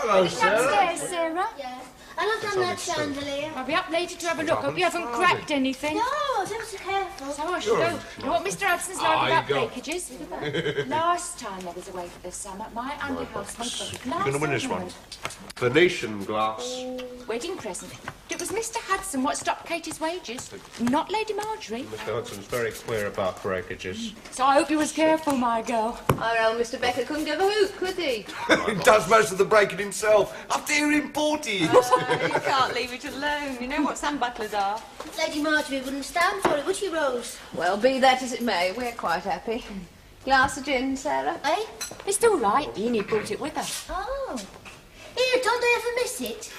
Hello, Sarah. Upstairs, Sarah. Yeah. And I've done that chandelier. I'll be up later to have a look. Hope you haven't cracked anything. No, I was ever so careful. So I should go. You know what Mr. Hudson's like about you go. breakages? Last time I was away for the summer, my underhousemaid was a glass You're gonna win this ornament. one. Venetian glass. Wedding present. It was Mr. Hudson what stopped Katie's wages, not Lady Marjorie. Mr. Hudson's very queer about breakages. So I hope you was careful, my girl. Our old Mr. Becker couldn't give a hoot, could he? He does most of the breaking himself. Up there in Porty. You can't leave it alone. You know what some butlers are. Lady Marjorie wouldn't stand for it, would she, Rose? Well, be that as it may, we're quite happy. Glass of gin, Sarah? Eh? It's all right. Enid brought it with her. Oh. Here, don't they ever miss it?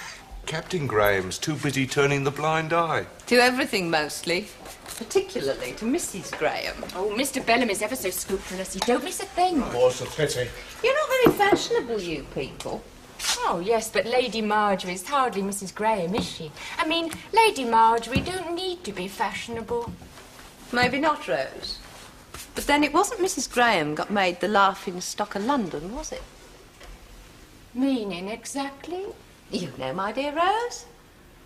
Captain Graham's too busy turning the blind eye. To everything, mostly. Particularly to Mrs. Graham. Oh, Mr. Bellamy's ever so scrupulous. He don't miss a thing. What's a pity? You're not very fashionable, you people. Oh, yes, but Lady Marjorie's hardly Mrs. Graham, is she? I mean, Lady Marjorie don't need to be fashionable. Maybe not, Rose. But then it wasn't Mrs. Graham got made the laughing stock of London, was it? Meaning exactly? You know, my dear Rose,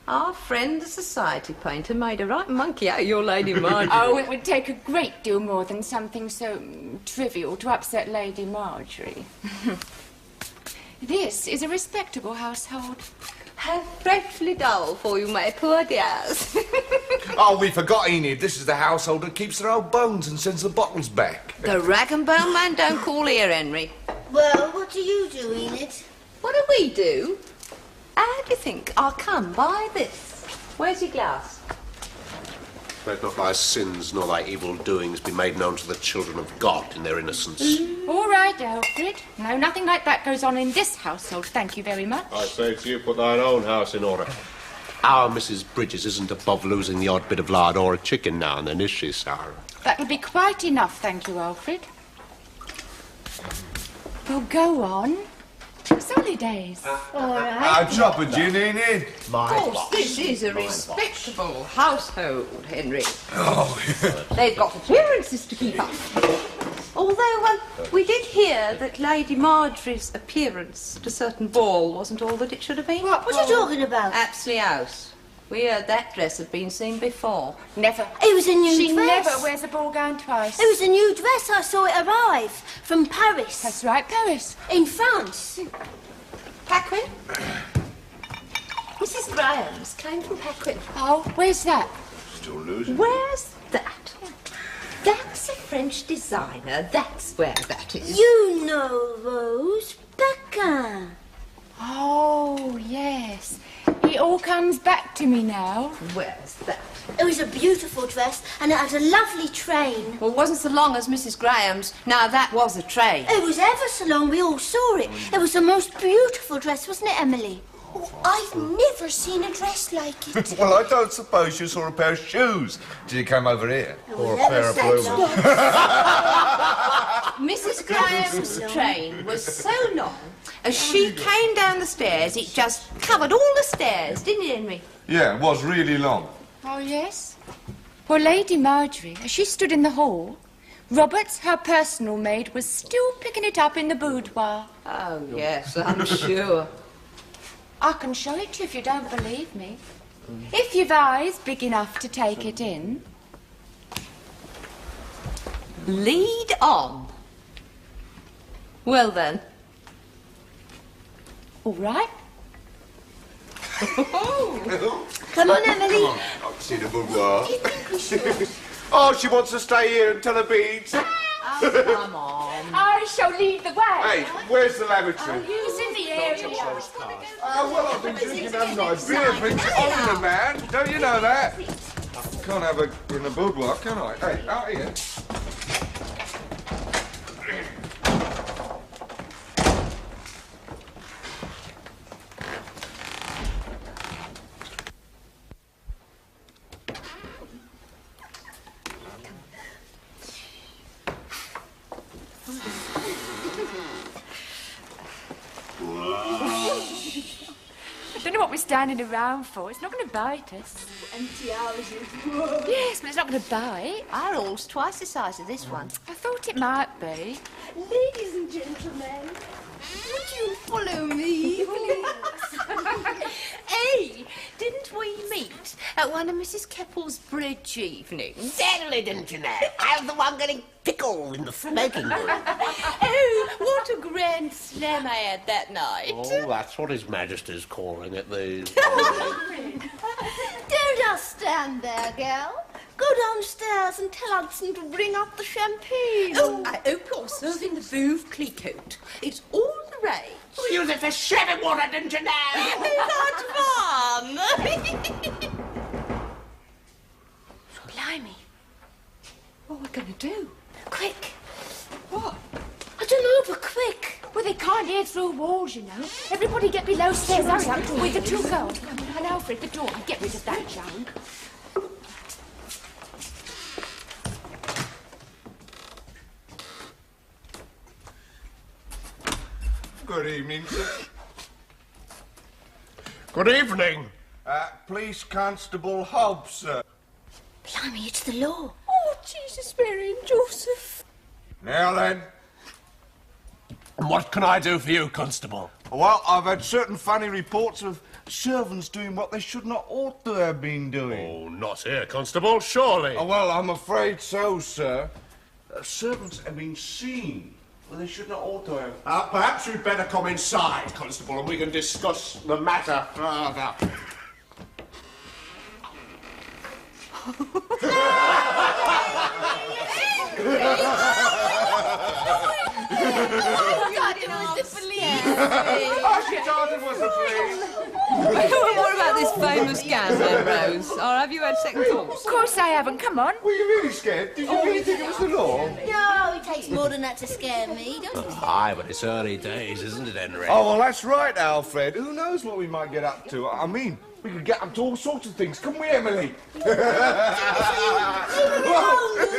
our friend the society painter made a right monkey out of your Lady Marjorie. Oh, it would take a great deal more than something so trivial to upset Lady Marjorie. This is a respectable household. How frightfully dull for you, my poor dears. Oh, we forgot, Enid. This is the household that keeps their old bones and sends the bottles back. The rag and bone man don't call here, Henry. Well, what do you do, Enid? What do we do? How do you think I'll come by this? Where's your glass? Let not thy sins nor thy evil doings be made known to the children of God in their innocence. All right, Alfred. No, nothing like that goes on in this household, thank you very much. I say to you, put thine own house in order. Our Mrs. Bridges isn't above losing the odd bit of lard or a chicken now and then, is she, Sarah? That'll be quite enough, thank you, Alfred. Well, go on. It's holidays. All right. A drop of gin, Enid. Of course, this is a respectable household, Henry. Oh, They've got appearances to keep up. Although, we did hear that Lady Marjorie's appearance at a certain ball wasn't all that it should have been. What are you talking about? Apsley House. We heard that dress had been seen before. Never. It was a new She dress. never wears a ball gown twice. It was a new dress. I saw it arrive from Paris. That's right, Paris. In France. Paquin? Mrs. Graham's came from Paquin. Oh, where's that? still losing. Where's that? That's a French designer. That's where that is. You know, Rose. Becca. Oh, yes. It all comes back to me now. Where's that? It was a beautiful dress, and it had a lovely train. Well, it wasn't so long as Mrs. Graham's. Now, that was a train. It was ever so long. We all saw it. It was the most beautiful dress, wasn't it, Emily? Oh, I've never seen a dress like it. Well, I don't suppose you saw a pair of shoes till you came over here. Or a pair of bloomers. Mrs. Graham's train was so long, as she came down the stairs, it just covered all the stairs, didn't it, Henry? Yeah, it was really long. Oh, yes? Well, Lady Marjorie, as she stood in the hall, Roberts, her personal maid, was still picking it up in the boudoir. Oh, yes, I'm sure. I can show it to you if you don't believe me. If you've eyes big enough to take it in. Lead on. Well, then. All right. Come on, Emily. I'll see the boudoir. Do you think we should? Oh, she wants to stay here and tell her beads. Oh, come on. I shall lead the way. Hey, where's the lavatory? Who's in the area? Well, I've been drinking that nice beer, Prince Honor, man. Don't you know that? Can't have her in the boudoir, can I? Hey, out here. I don't know what we're standing around for. It's not going to bite us. Empty houses. Yes, but it's not going to bite. Our hall's twice the size of this one. I thought it might be. Ladies and gentlemen, Would you follow me, please? Hey, didn't we meet at one of Mrs. Keppel's bridge evenings? Certainly, didn't you know? I was the one getting pickled in the smoking room. Oh, what a grand slam I had that night. Oh, that's what His Majesty's calling it these days. Don't just stand there, girl. Go downstairs and tell Hudson to bring up the champagne. Oh, I hope you're serving the Veuve Clicquot. It's all the rage. We use it for shaving water, didn't you know? That's fun. Blimey. What are we going to do? Quick. What? I don't know, but quick. Well, they can't hear through walls, you know. Everybody get below stairs, hurry up, with the two girls. Come on, and Alfred, the door. Get rid of that junk. Good evening, sir. Good evening. Police Constable Hobbs, sir. Blimey, it's the law. Oh, Jesus, Mary and Joseph. Now then. And what can I do for you, Constable? Well, I've had certain funny reports of servants doing what they should not ought to have been doing. Oh, not here, Constable, surely. Oh, well, I'm afraid so, sir. Servants have been seen where they should not ought to have. Perhaps you'd better come inside, Constable, and we can discuss the matter further. God, it was the police. Oh, she told it was the police. What about this famous gambler, Rose? Or have you had second thoughts? Of course I haven't. Come on. Were you really scared? Did you really think it was the law? No, it takes more than that to scare me, don't it? Aye, but it's early days, isn't it, Henry? Oh, well, that's right, Alfred. Who knows what we might get up to? I mean, we could get up to all sorts of things, couldn't we, Emily? Leave me alone,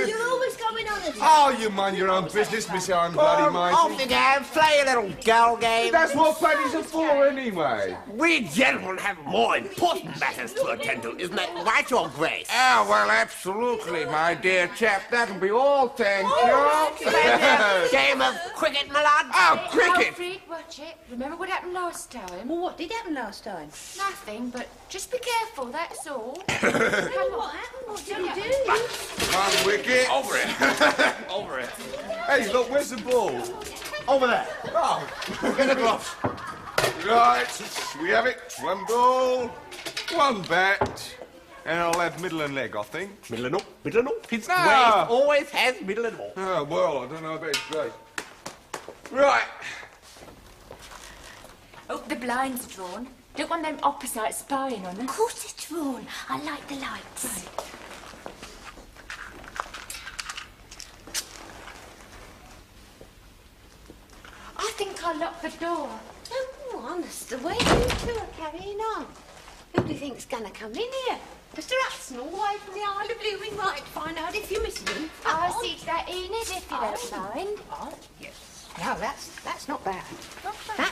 you're always going on it. Oh, you mind your own business, Miss Bloody Off Mighty. you go, play a little girl game. That's what parties are for, anyway. We gentlemen have more important matters to attend to, isn't that right, Your Grace? Oh, well, absolutely, my dear chap. That'll be all, thank you. Game of cricket, my lad? Oh, cricket! Alfred, watch it. Remember what happened last time? Well, what did happen last time? Nothing, but just be careful, that's all. What happened? What did you do? One wicket. Over it. Over it. Hey, look, where's the ball? Over there. Oh, Get the gloves. right, we have it. One ball, one bat, and I'll have middle and leg, I think. Middle and up, middle and up. His No. Grace always has middle and all. Oh, well, I don't know about his Grace. Right. Oh, the blinds are drawn. Don't want them opposite spying on Of us. course it's drawn. I like the lights. I think I'll lock the door. Oh, honest, the way you two are carrying on. Who do you think's going to come in here? Mr. Hudson, all the way from the Isle of Leewing, right, to find out if you're missing him. I'll see to that, Enid, if you don't mind. Oh, yes. No, that's not bad.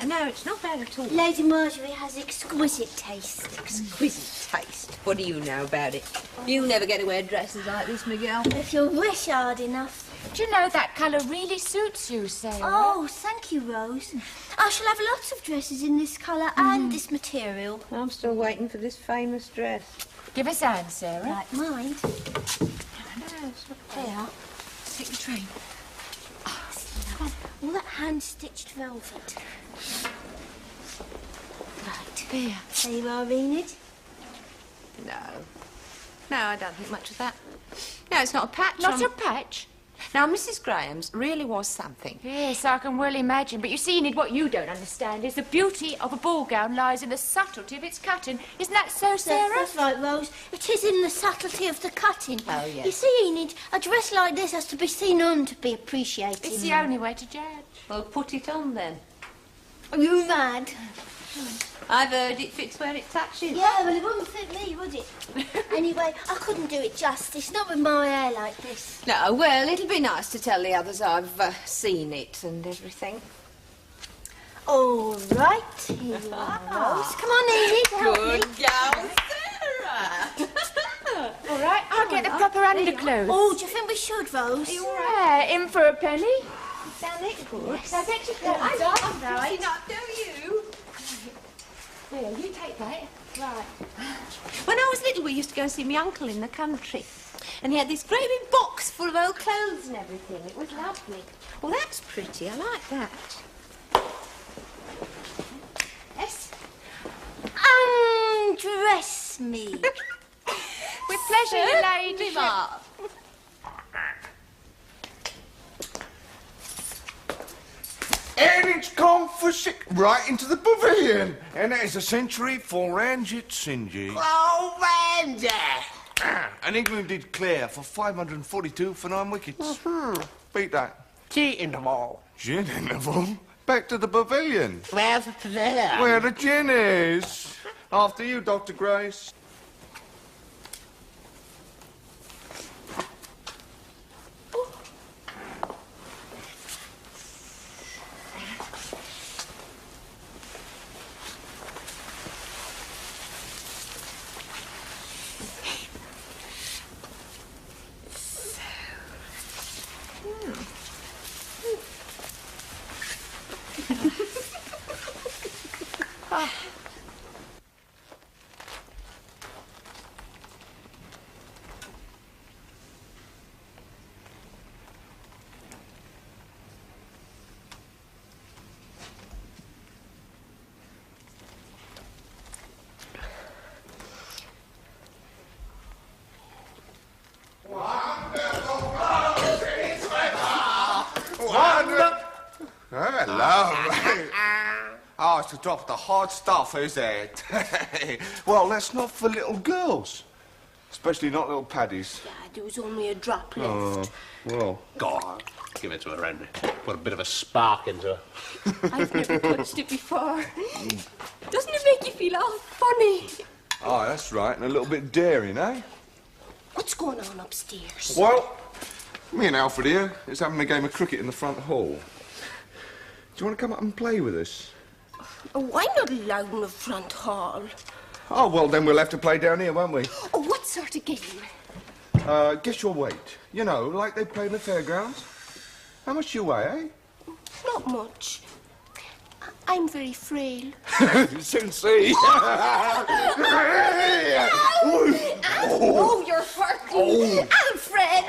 No, it's not bad at all. Lady Marjorie has exquisite taste. Exquisite taste. What do you know about it? You never get to wear dresses like this, Miguel. If you wish hard enough. Do you know that colour really suits you, Sarah? Oh, thank you, Rose. I shall have lots of dresses in this colour and this material. I'm still waiting for this famous dress. Give us a hand, Sarah. Right, mind. There. Take the train. All that hand-stitched velvet. Right. There. There you are, Enid. No. No, I don't think much of that. No, it's not a patch. Not on- a patch? Now, Mrs. Graham's really was something. Yes, I can well imagine. But you see, Enid, what you don't understand is the beauty of a ball gown lies in the subtlety of its cutting. Isn't that so, Sarah? That's right, Rose. It is in the subtlety of the cutting. Oh, yes. You see, Enid, a dress like this has to be seen on to be appreciated. It's the only way to judge. Well, put it on then. Are you mad? I've heard it fits where it touches. Yeah, well, it wouldn't fit me, would it? Anyway, I couldn't do it justice, not with my hair like this. No, well, it'll be nice to tell the others I've seen it and everything. All right, here you are, Rose. Come on, Enid, help me. girl, Sarah. All right, I'll get the proper underclothes. Oh, do you think we should, Rose? Yeah, in for a penny. Sound it good? Yes. Now, get your coat I on, right? not, do you? Here, you take that. Right. When I was little, we used to go and see my uncle in the country. And he had this great big box full of old clothes and everything. It was lovely. Well, that's pretty. I like that. Yes? Undress me. With pleasure, your ladyship. And it's gone for sick right into the pavilion. And that is a century for Ranjit Sinji. Oh, Randy! And England did clear for 542 for 9 wickets. Beat that. Tea interval. Gin interval? Back to the pavilion. Where's the pavilion? Where the gin is. After you, Dr. Grace. Hello. Oh, it's to drop the hard stuff, is it? Well, that's not for little girls. Especially not little paddies. Dad, there was only a drop left. Oh, well. God, give it to her, Randy. Put a bit of a spark into her. I've never touched it before. Doesn't it make you feel all funny? Oh, that's right. And a little bit daring, eh? What's going on upstairs? Well, me and Alfred here is having a game of cricket in the front hall. Do you want to come up and play with us? Oh, I'm not allowed in the front hall. Oh, well, then we'll have to play down here, won't we? Oh, what sort of game? Guess your weight. You know, like they play in the fairgrounds. How much do you weigh, eh? Not much. I'm very frail. You soon see. Oh, you're hurting. Alfred!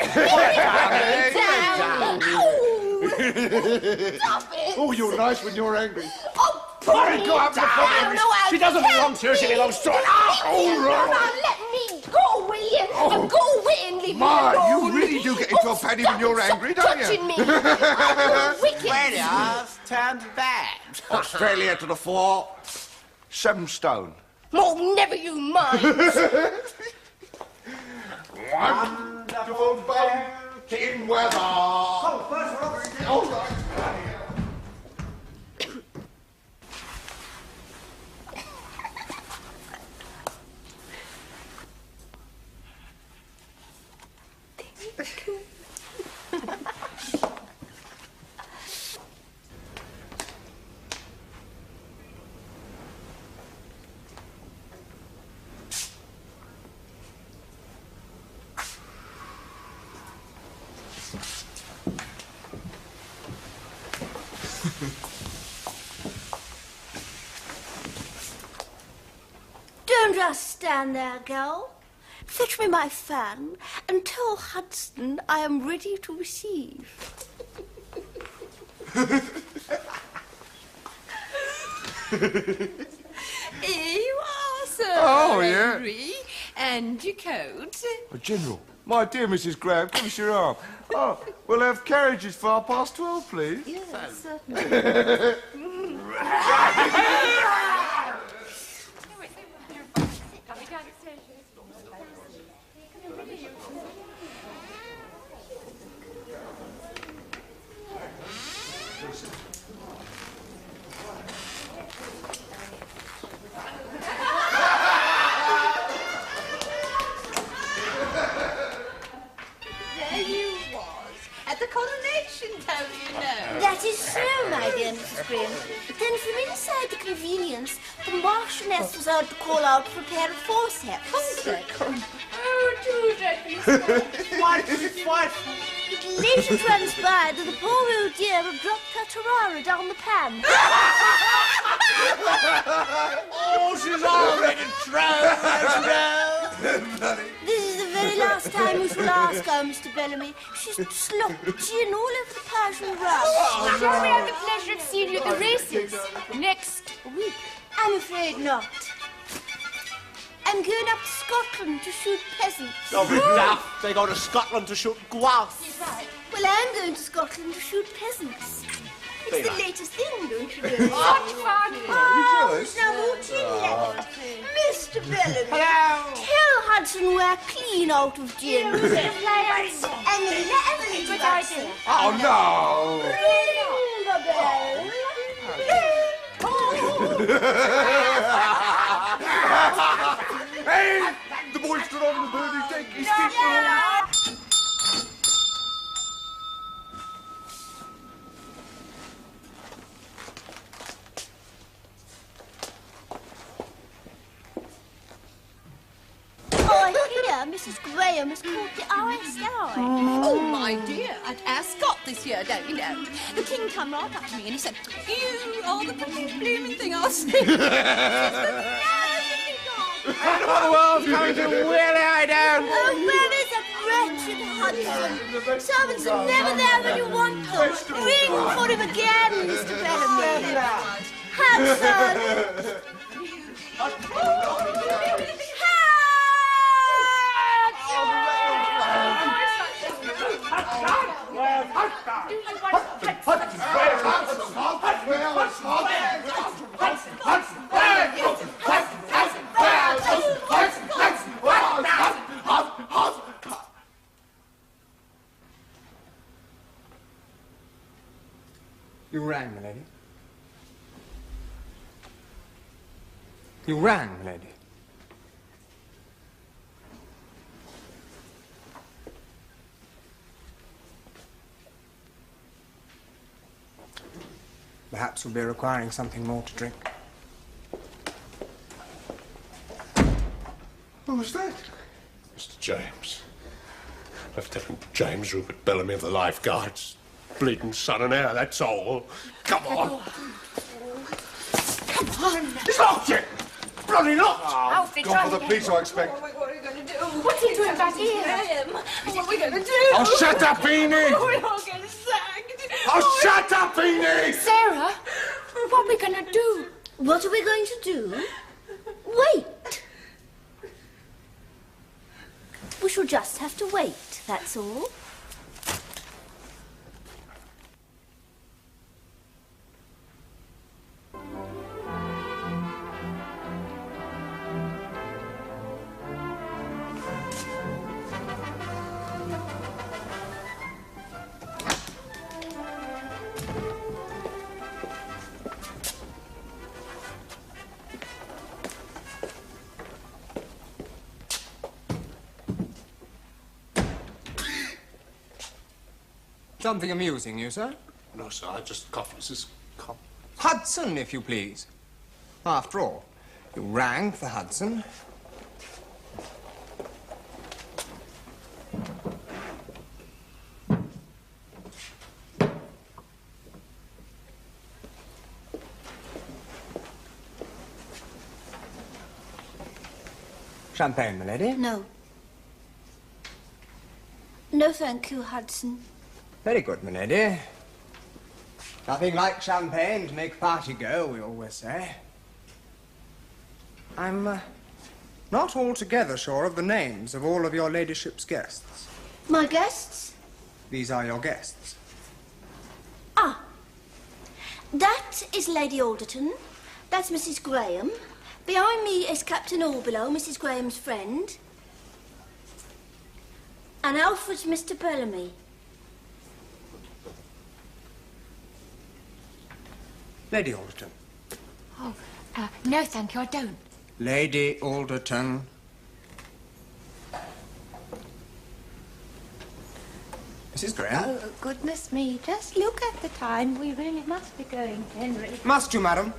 Down. Stop it! Oh, you're nice when you're angry. Oh, put me go up the down. phone. No, She doesn't belong to you, she belongs to us. Oh, right. Now, let me go, will you? Go away and leave me Ma, alone. you really do get into a paddy when you're angry, don't you? Touching me. I'm wicked. Radio's turned bad. Australia to the fore. 7 stone. Oh, never you mind. Wonderful boating weather. Oh, right. Don't just stand there, girl. Fetch me my fan and tell Hudson I am ready to receive. Here you are, sir. Oh, yeah. Henry. And your coat. Oh, General, my dear Mrs. Graham, give us your arm. Oh, we'll have carriages for 12:30, please. Yes, certainly. There you was. At the coronation, don't you know? That is so, my dear Mrs. Graham. Then from inside the convenience, the Marchioness was out to call out for a pair of forceps. Forceps? Oh, do that, Miss What? It later transpired that the poor old dear had dropped her tiara down the pan. Oh, she's already drowned. This is the very last time you shall ask her, Mr. Bellamy. She's slopped gin all over the Persian rug. Shall we have the pleasure of seeing you at the races next week? I'm afraid not. I'm going up to Scotland to shoot peasants. Don't be daft. They go to Scotland to shoot grouse. Well, I'm going to Scotland to shoot peasants. It's the latest thing, don't you know? What fun! Oh, now, Mr. Bellamy. Hello. Tell Hudson we're clean out of gin. And the Good idea. Oh, no! Ring the bell. Hey! The boy stood on the birdie deck. He's keeping Oh, I hear Mrs. Graham has called the RSI. Oh, my dear, at Ascot this year, don't you know? The King come right up to me and he said, "You are the prettiest blooming thing I've seen." What world's coming to Willie, I don't. Oh, where is that wretched Hudson? Servants are never there when you want them. Ring for him again, Mr. Bellamy. Hudson! You rang, milady. You rang, milady. Perhaps you'll be requiring something more to drink. What was that? Mr. James. Lieutenant James Rupert Bellamy of the Life Guards. Bleeding son and heir, that's all. Come on. It's locked yet. Bloody locked. Alfred, Gone for the police, I expect. What are we going to do? What's he doing back here? What are we going to do? Oh, shut up, Enid! We're all getting sacked. Oh, shut up, Enid! Sarah, what are we gonna do? What are we going to do? Wait. We shall just have to wait, that's all. Something amusing you, sir? No, sir, I just coughed. This is cough. Hudson, if you please. After all, you rang for Hudson. Champagne, milady? No. No, thank you, Hudson. Very good, milady. Nothing like champagne to make a party go, we always say. I'm not altogether sure of the names of all of your ladyship's guests. My guests? These are your guests. Ah. That is Lady Alderton. That's Mrs. Graham. Behind me is Captain Allbelow, Mrs. Graham's friend. And Alfred's Mr. Bellamy. Lady Alderton. Oh, no, thank you, I don't. Lady Alderton. Mrs. Graham? Oh, goodness me, just look at the time. We really must be going, Henry. Must you, madam?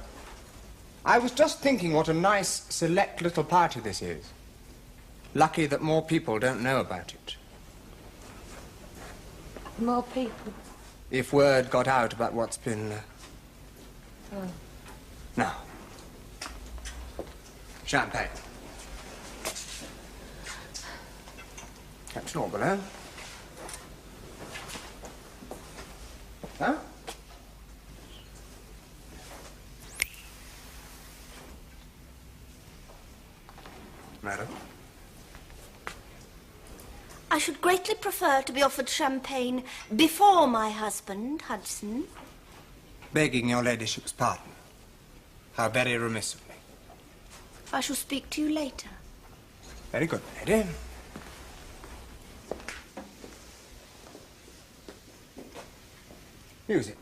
I was just thinking what a nice, select little party this is. Lucky that more people don't know about it. More people. If word got out about what's been... Now. Champagne. Captain Orbelo. Huh? Madam? I should greatly prefer to be offered champagne before my husband, Hudson. Begging your ladyship's pardon. How very remiss of me. I shall speak to you later. Very good, lady. Music.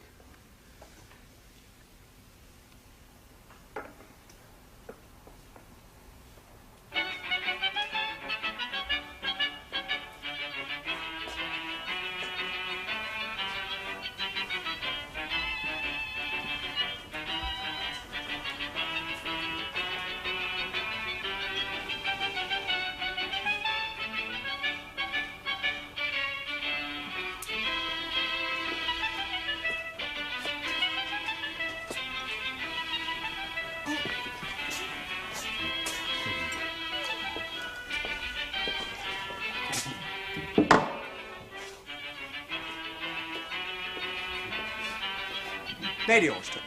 Lady Austin.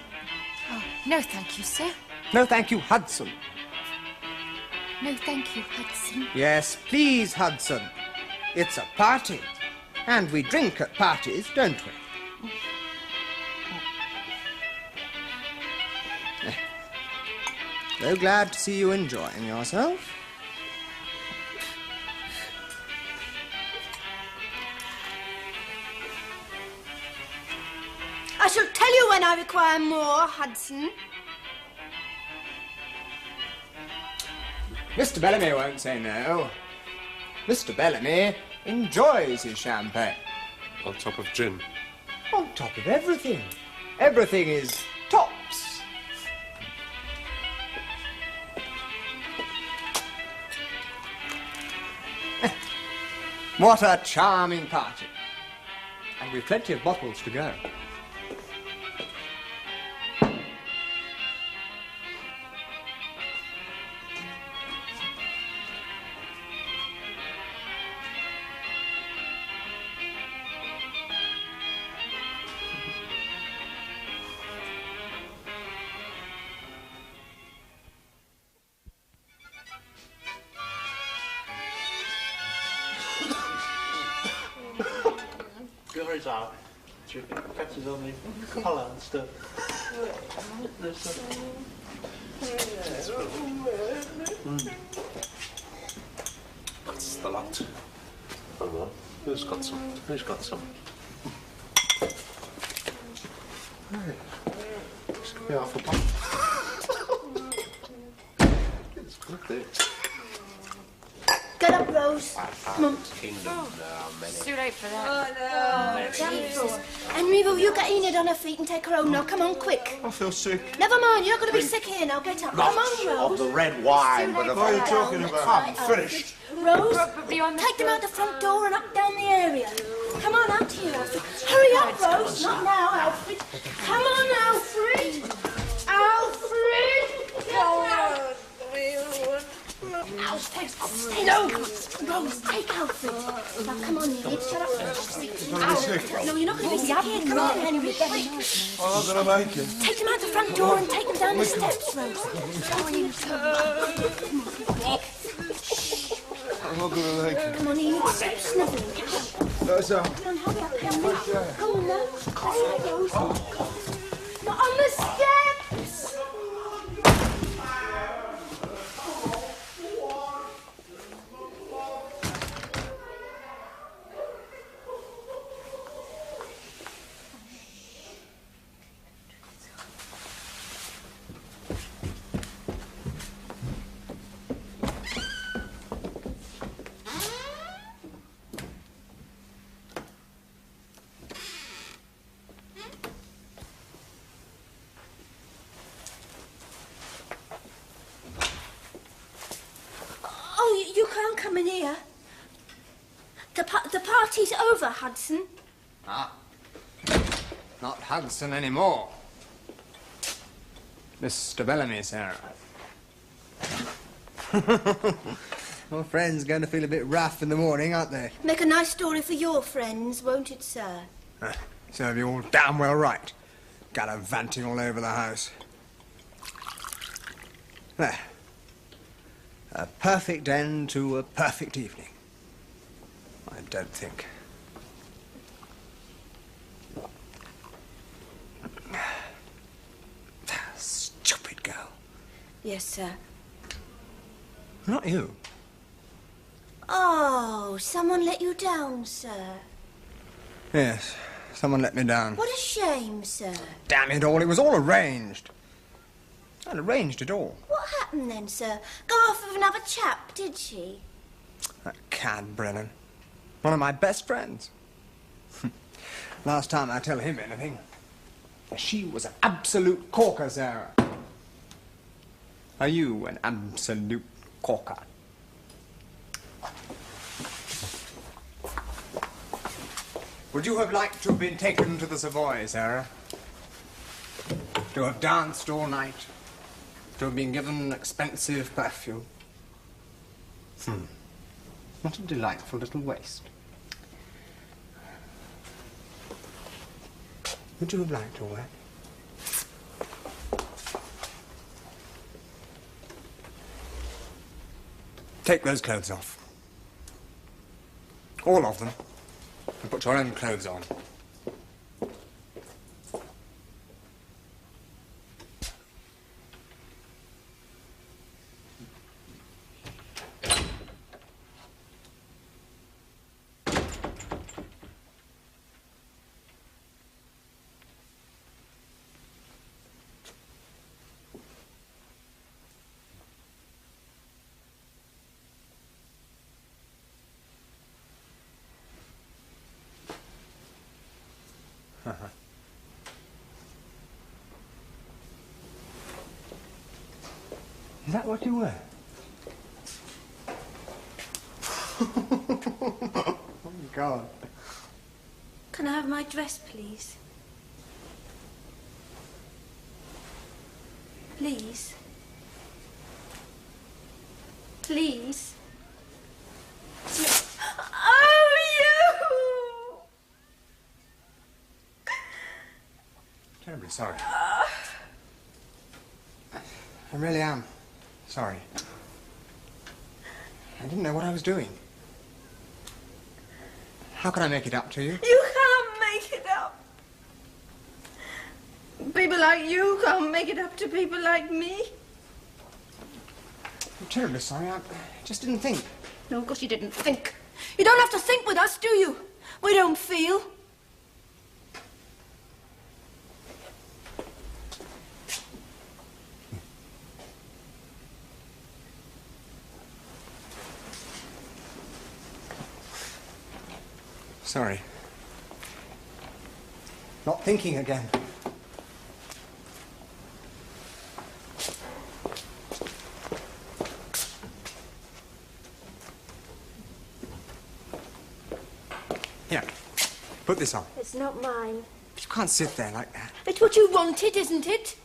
Oh, no, thank you, sir. No, thank you, Hudson. No, thank you, Hudson. Yes, please, Hudson. It's a party. And we drink at parties, don't we? So glad to see you enjoying yourself. I shall tell you when I require more, Hudson. Mr. Bellamy won't say no. Mr. Bellamy enjoys his champagne. On top of gin. On top of everything. Everything is tops. What a charming party. And we've plenty of bottles to go. Goes out. Catches on the collar and stuff. That's the lot. Hold on. Who's got some? Who's got some? Hey, this could be half a bottle. It's good, this. Get up, Rose. Come on. It's too late for that. Jesus. Henry, will you get Enid on her feet and take her home now? Come on, quick. I feel sick. Never mind, you're not going to be sick here now. Get up. Come on, Rose. Of the red wine, but What are you talking about? I'm finished. Rose, take them out the front door and up down the area. Come on, out here, Alfred. Hurry up, Rose. Not now, Alfred. Come on, Alfred. Alfred! Go on. Alfred, stay low. Rose, take Alfred. Now, come on, Enid. Shut up. Alfred. No, you're not going to be sick here. Come on, Henry. Quick. I'm not going to make it. Take them out the front door and take them down the steps, Rose. Come on, Enid. I'm not going to make it. Come on, Enid. Stop snivelling. That's up. Come on, hurry up, Henry. Go on now. That's right, Rose. Not on the steps. I'm coming here. The party's over, Hudson. Ah. Not Hudson anymore. Mr. Bellamy, Sarah. Your friends going to feel a bit rough in the morning, aren't they? Make a nice story for your friends, won't it, sir? Serve you all damn well right. Gallivanting all over the house. There. A perfect end to a perfect evening. I don't think. Stupid girl. Yes, sir. Not you. Oh, someone let you down, sir. Yes, someone let me down. What a shame, sir. Damn it all, it was all arranged. I'd arranged it all. What happened then, sir? Go off with another chap, did she? That cad Brennan. One of my best friends. Last time I tell him anything, she was an absolute corker, Sarah. Are you an absolute corker? Would you have liked to have been taken to the Savoy, Sarah? To have danced all night? To have been given expensive perfume? What a delightful little waist. Would you have liked all that? Take those clothes off. All of them. And put your own clothes on. Is that what you were? Oh, God. Can I have my dress, please? Please? Please? Oh, you! Terribly sorry. I really am sorry. I didn't know what I was doing. How can I make it up to you? You can't make it up. People like you can't make it up to people like me. I'm terribly sorry. I just didn't think. No, of course you didn't think. You don't have to think with us, do you? We don't feel. Sorry. Not thinking again. Here, put this on. It's not mine. But you can't sit there like that. It's what you wanted, isn't it?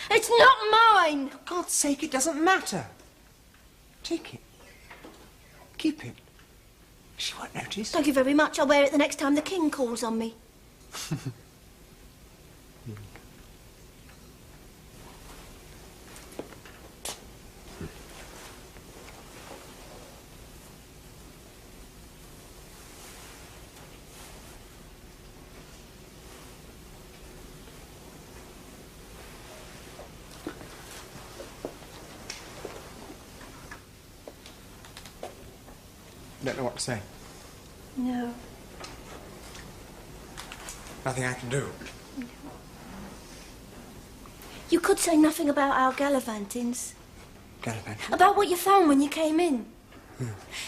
It's not mine! For God's sake, it doesn't matter. Take it. Keep it. She won't notice. Thank you very much. I'll wear it the next time the king calls on me. Don't know what to say. No. Nothing I can do. You could say nothing about our gallivantings. Gallivanting? About what you found when you came in.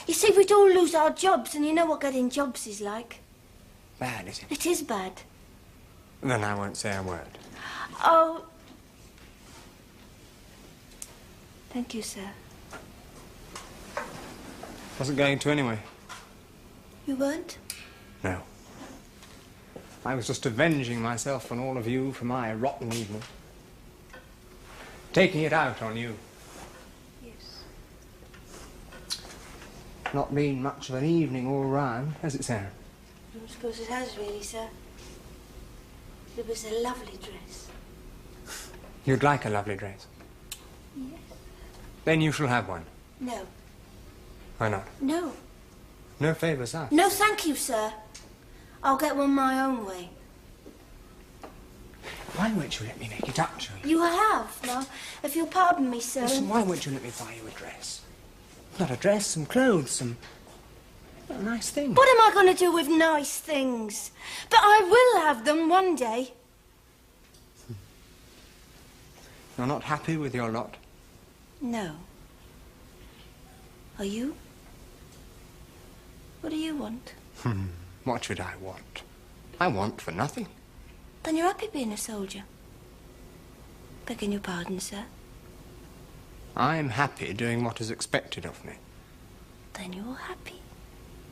You see, we'd all lose our jobs, and you know what getting jobs is like. Bad, is it? It is bad. Then I won't say a word. Oh. Thank you, sir. Wasn't going to anyway. You weren't? No. I was just avenging myself on all of you for my rotten evening. Taking it out on you. Yes. Not been much of an evening all round, has it, Sarah? I don't suppose it has, really, sir. It was a lovely dress. You'd like a lovely dress? Yes. Then you shall have one. No. Why not? No. No favours asked. No, thank you, sir. I'll get one my own way. Why won't you let me make it up to you? You have. Now, if you'll pardon me, sir. Listen, why won't you let me buy you a dress? Not a dress, some clothes, some nice things. What am I going to do with nice things? But I will have them one day. You're not happy with your lot? No. Are you? What do you want? What should I want? I want for nothing. Then you're happy being a soldier? Begging your pardon, sir. I'm happy doing what is expected of me. Then you're happy.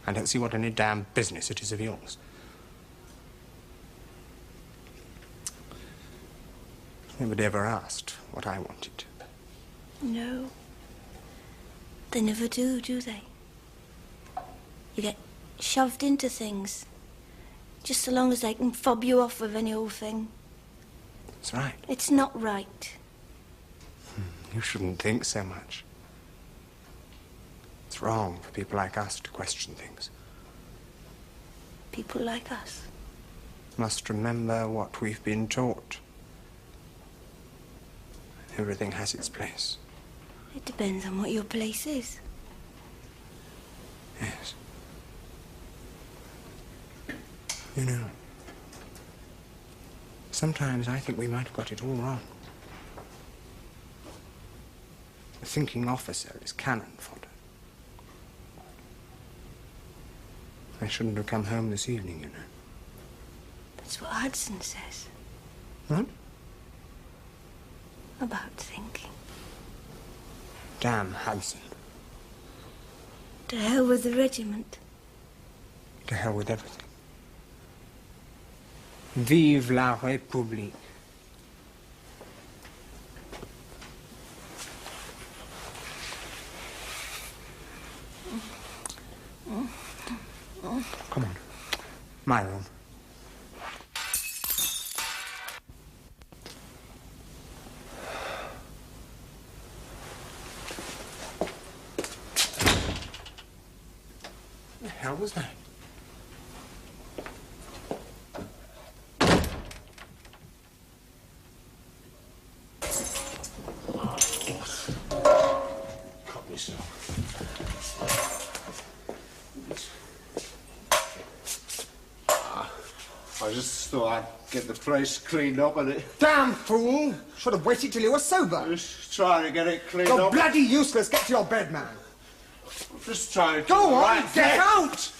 I don't see what any damn business it is of yours. Nobody ever asked what I wanted. No. They never do they? You get shoved into things. Just so long as they can fob you off with any old thing. That's right. It's not right. You shouldn't think so much. It's wrong for people like us to question things. People like us. Must remember what we've been taught. Everything has its place. It depends on what your place is. Yes. You know, sometimes I think we might have got it all wrong. A thinking officer is cannon fodder. I shouldn't have come home this evening, you know. That's what Hudson says. What? About thinking. Damn Hudson. To hell with the regiment. To hell with everything. Vive la République. Come on. My room. The hell was that? Cut myself. I just thought I'd get the place cleaned up and it... Damn fool! Should have waited till you were sober. Just trying to get it cleaned You're up. bloody useless. Get to your bed, man. Just trying to... Go on, right get there. out!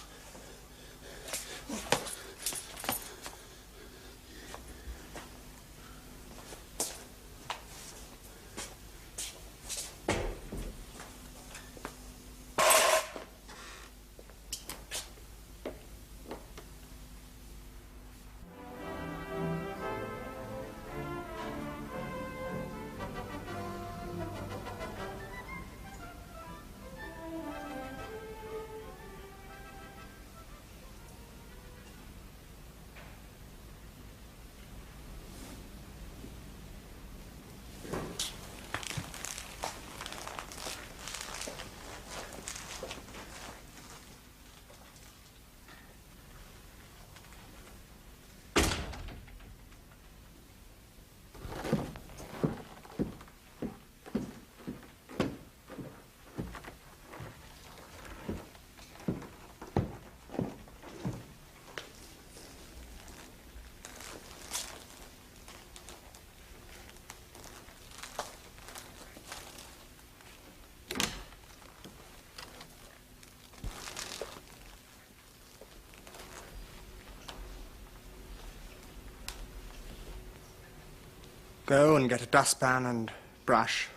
Go and get a dustpan and brush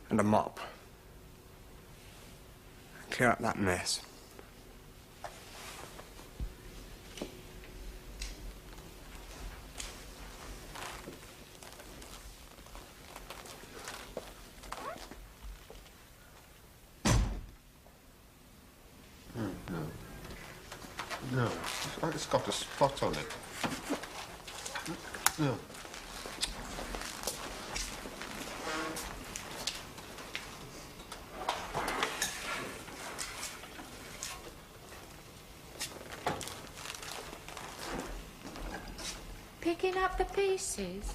and a mop. clear up that mess. No, it's got a spot on it. No. Picking up the pieces?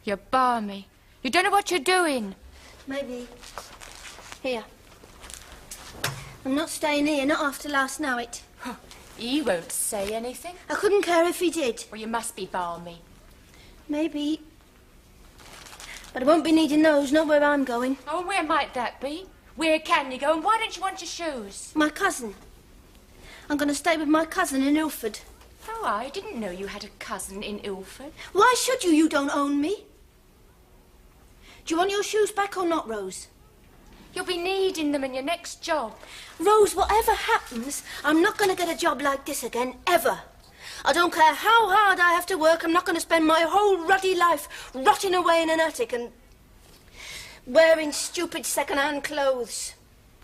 You're balmy. You don't know what you're doing. Maybe. Here. I'm not staying here, not after last night. He won't say anything. I couldn't care if he did. Well, you must be balmy. Maybe. But I won't be needing those, not where I'm going. Oh, where might that be? Where can you go, and why don't you want your shoes? My cousin. I'm going to stay with my cousin in Ilford. Oh, I didn't know you had a cousin in Ilford. Why should you? You don't own me. Do you want your shoes back or not, Rose? You'll be needing them in your next job. Rose, whatever happens, I'm not going to get a job like this again, ever. I don't care how hard I have to work, I'm not going to spend my whole ruddy life rotting away in an attic and wearing stupid second-hand clothes.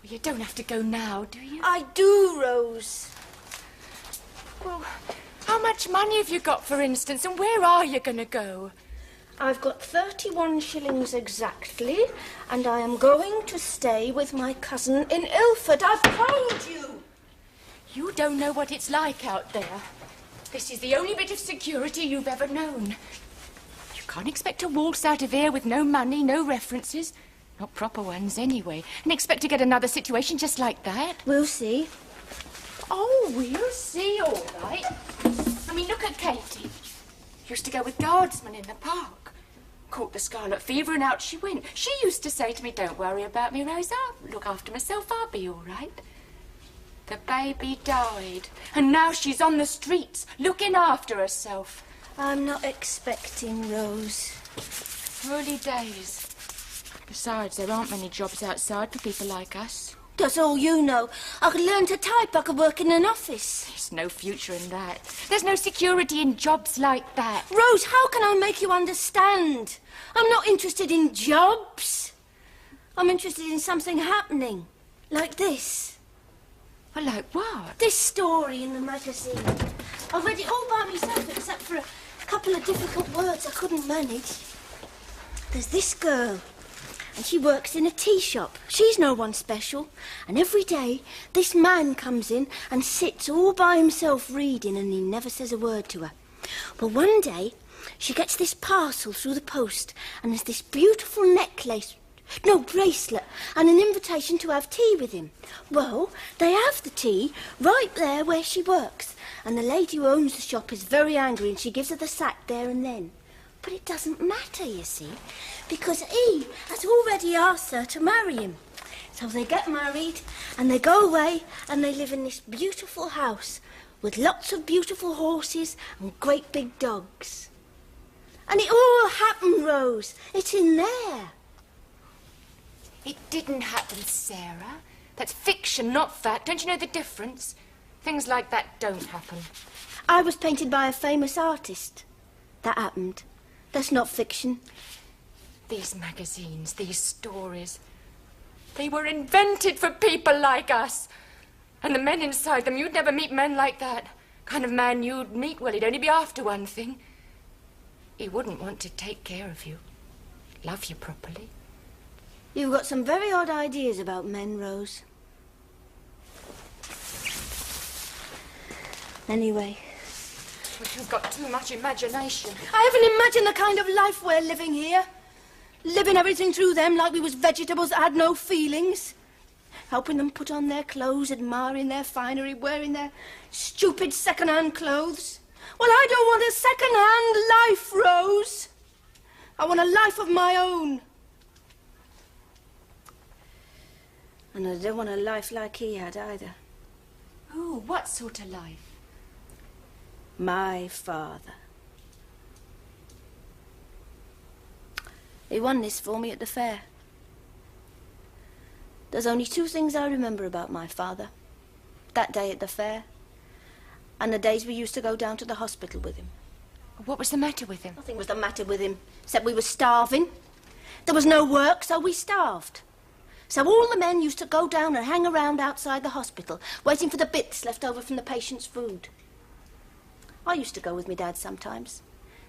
Well, you don't have to go now, do you? I do, Rose. Well, how much money have you got, for instance, and where are you going to go? I've got 31 shillings exactly, and I am going to stay with my cousin in Ilford. I've told you! You don't know what it's like out there. This is the only bit of security you've ever known. You can't expect to waltz out of here with no money, no references, not proper ones anyway, and expect to get another situation just like that. We'll see. Oh, we'll see, all right. I mean, look at Katie. Used to go with guardsmen in the park. Caught the scarlet fever and out she went. She used to say to me, "Don't worry about me, Rose. I'll look after myself. I'll be all right." The baby died, and now she's on the streets, looking after herself. I'm not expecting, Rose. Early days. Besides, there aren't many jobs outside for people like us. That's all you know. I could learn to type, I could work in an office. There's no future in that. There's no security in jobs like that. Rose, how can I make you understand? I'm not interested in jobs. I'm interested in something happening. Like this. Well, like what? This story in the magazine. I read it all by myself except for a couple of difficult words I couldn't manage. There's this girl. And she works in a tea shop. She's no one special. And every day, this man comes in and sits all by himself reading, and he never says a word to her. Well, one day, she gets this parcel through the post, and there's this beautiful bracelet, and an invitation to have tea with him. Well, they have the tea right there where she works, and the lady who owns the shop is very angry, and she gives her the sack there and then. But it doesn't matter, you see, because he has already asked her to marry him. So they get married, and they go away, and they live in this beautiful house with lots of beautiful horses and great big dogs. And it all happened, Rose. It's in there. It didn't happen, Sarah. That's fiction, not fact. Don't you know the difference? Things like that don't happen. I was painted by a famous artist. That happened. That's not fiction. These magazines, these stories, they were invented for people like us. And the men inside them, you'd never meet men like that. Kind of man you'd meet, well, he'd only be after one thing. He wouldn't want to take care of you, love you properly. You've got some very odd ideas about men, Rose. Anyway. Well, you've got too much imagination. I haven't imagined the kind of life we're living here. Living everything through them like we was vegetables that had no feelings. Helping them put on their clothes, admiring their finery, wearing their stupid second-hand clothes. Well, I don't want a second-hand life, Rose. I want a life of my own. And I don't want a life like he had either. Oh, what sort of life? My father. He won this for me at the fair. There's only two things I remember about my father. That day at the fair, and the days we used to go down to the hospital with him. What was the matter with him? Nothing was the matter with him, except we were starving. There was no work, so we starved. So all the men used to go down and hang around outside the hospital, waiting for the bits left over from the patient's food. I used to go with my dad sometimes.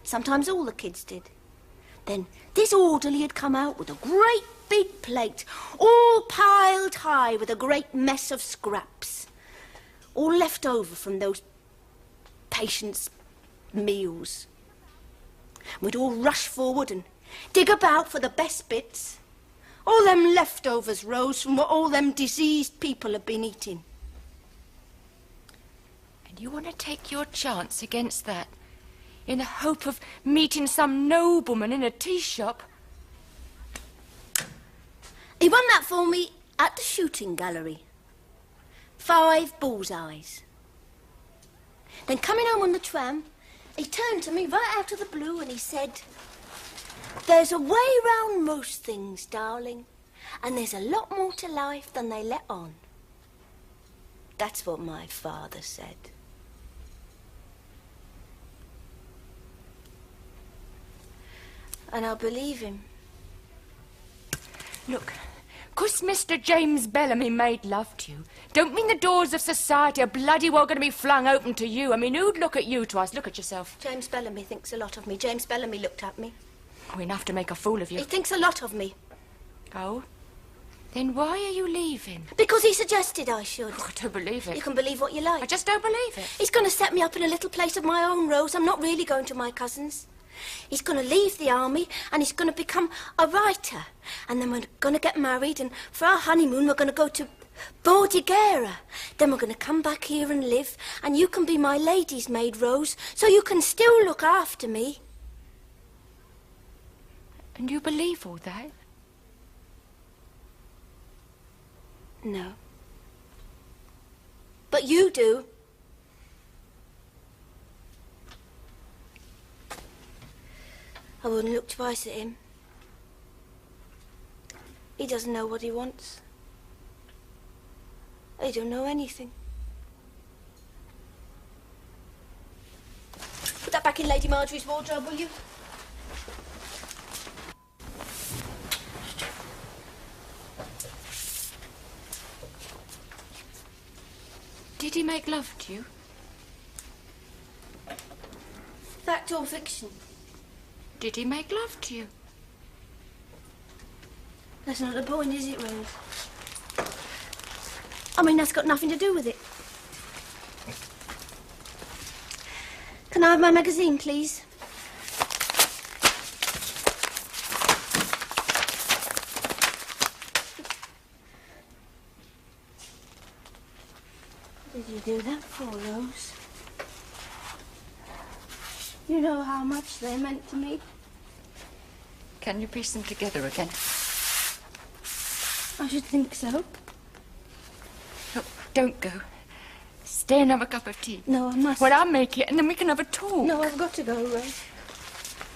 Sometimes all the kids did. Then this orderly had come out with a great big plate, all piled high with a great mess of scraps, all left over from those patients' meals. We'd all rush forward and dig about for the best bits. All them leftovers rose from what all them diseased people had been eating. And you want to take your chance against that, in the hope of meeting some nobleman in a tea shop? He won that for me at the shooting gallery. 5 bullseyes. Then coming home on the tram, he turned to me right out of the blue and he said, "There's a way round most things, darling, and there's a lot more to life than they let on." That's what my father said. And I believe him. Look, 'cause Mr. James Bellamy made love to you, don't mean the doors of society are bloody well going to be flung open to you. I mean, who'd look at you twice? Look at yourself. James Bellamy thinks a lot of me. James Bellamy looked at me. Oh, enough to make a fool of you. He thinks a lot of me. Oh? Then why are you leaving? Because he suggested I should. Oh, I don't believe it. You can believe what you like. I just don't believe it. He's going to set me up in a little place of my own, Rose. I'm not really going to my cousin's. He's going to leave the army and he's going to become a writer. And then we're going to get married, and for our honeymoon we're going to go to Bordighera. Then we're going to come back here and live, and you can be my lady's maid, Rose, so you can still look after me. And you believe all that? No. But you do. I wouldn't look twice at him. He doesn't know what he wants. He don't know anything. Put that back in Lady Marjorie's wardrobe, will you? Did he make love to you? Fact or fiction? Did he make love to you? That's not the point, is it, Rose? I mean, that's got nothing to do with it. Can I have my magazine, please? What did you do that for, Rose? You know how much they meant to me. Can you piece them together again? I should think so. Look, don't go. Stay and have a cup of tea. No, I must. Well, I'll make it, and then we can have a talk. No, I've got to go, Rose.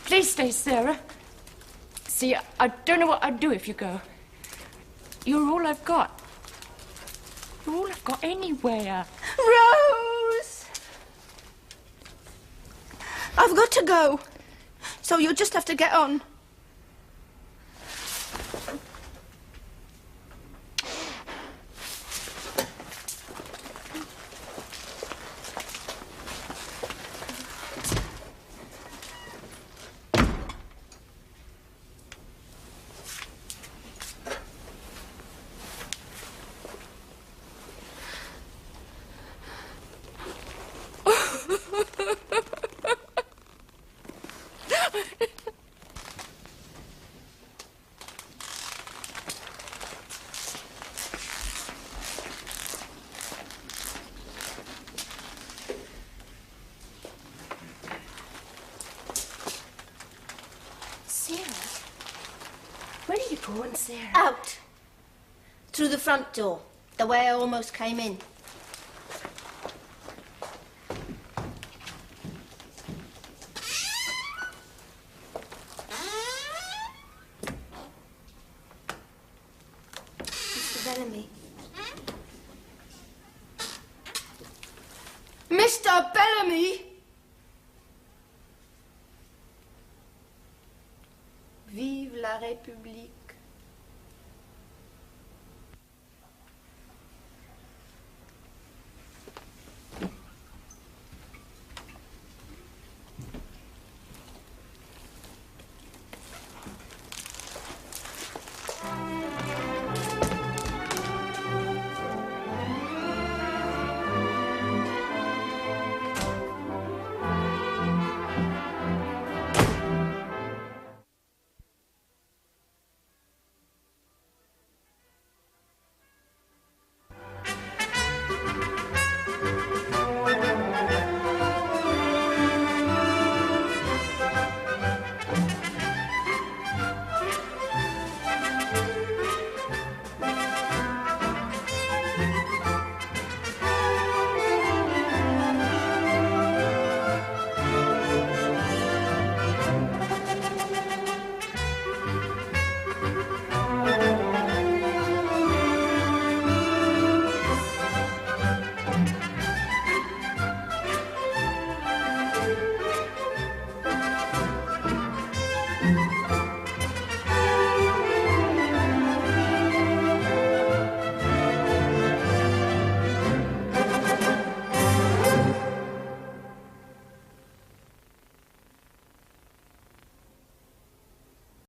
Please stay, Sarah. See, I don't know what I'd do if you go. You're all I've got. You're all I've got anywhere. Rose! I've got to go. So you'll just have to get on. Where are you going, Sarah? Out. Through the front door, the way I almost came in. Mr. Bellamy! Vive la République.